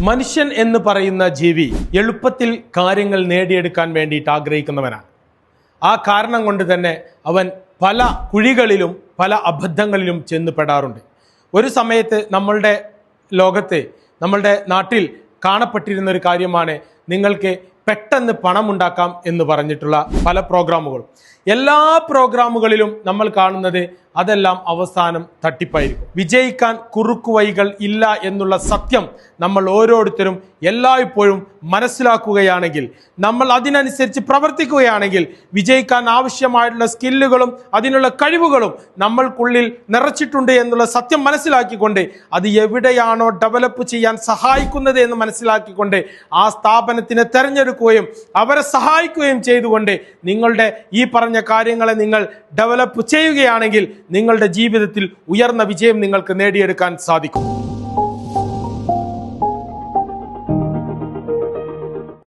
മനുഷ്യൻ എന്ന് പറയുന്ന ജീവി എളുപ്പത്തിൽ കാര്യങ്ങൾ നേടിയെടുക്കാൻ വേണ്ടിയിട്ട് ആഗ്രഹിക്കുന്നവനാണ്. ആ കാരണം കൊണ്ട് തന്നെ അവൻ പല കുഴികളിലും പല അബദ്ധങ്ങളിലും ചെന്ന് പെടാറുണ്ട്. ഒരു സമയത്ത് നമ്മളുടെ ലോകത്ത് നമ്മളുടെ നാട്ടിൽ കാണപ്പെട്ടിരുന്ന ഒരു കാര്യമാണ് നിങ്ങൾക്ക് പെട്ടെന്ന് പണമുണ്ടാക്കാം എന്ന് പറഞ്ഞിട്ടുള്ള പല പ്രോഗ്രാമുകൾ. എല്ലാ പ്രോഗ്രാമുകളിലും നമ്മൾ കാണുന്നത് അതെല്ലാം അവസാനം തട്ടിപ്പായിരിക്കും. വിജയിക്കാൻ കുറുക്കുവഴികൾ ഇല്ല എന്നുള്ള സത്യം നമ്മൾ ഓരോരുത്തരും എല്ലായ്പ്പോഴും മനസ്സിലാക്കുകയാണെങ്കിൽ, നമ്മൾ അതിനനുസരിച്ച് പ്രവർത്തിക്കുകയാണെങ്കിൽ വിജയിക്കാൻ ആവശ്യമായിട്ടുള്ള സ്കില്ലുകളും അതിനുള്ള കഴിവുകളും നമ്മൾക്കുള്ളിൽ നിറച്ചിട്ടുണ്ട് എന്നുള്ള സത്യം മനസ്സിലാക്കിക്കൊണ്ട് അത് എവിടെയാണോ ഡെവലപ്പ് ചെയ്യാൻ സഹായിക്കുന്നത് എന്ന് മനസ്സിലാക്കിക്കൊണ്ട് ആ സ്ഥാപനത്തിനെ തിരഞ്ഞെടുക്കുകയും അവരെ സഹായിക്കുകയും ചെയ്തുകൊണ്ട് നിങ്ങളുടെ ഈ പറഞ്ഞ കാര്യങ്ങളെ നിങ്ങൾ ഡെവലപ്പ് ചെയ്യുകയാണെങ്കിൽ നിങ്ങളുടെ ജീവിതത്തിൽ ഉയർന്ന വിജയം നിങ്ങൾക്ക് നേടിയെടുക്കാൻ സാധിക്കും.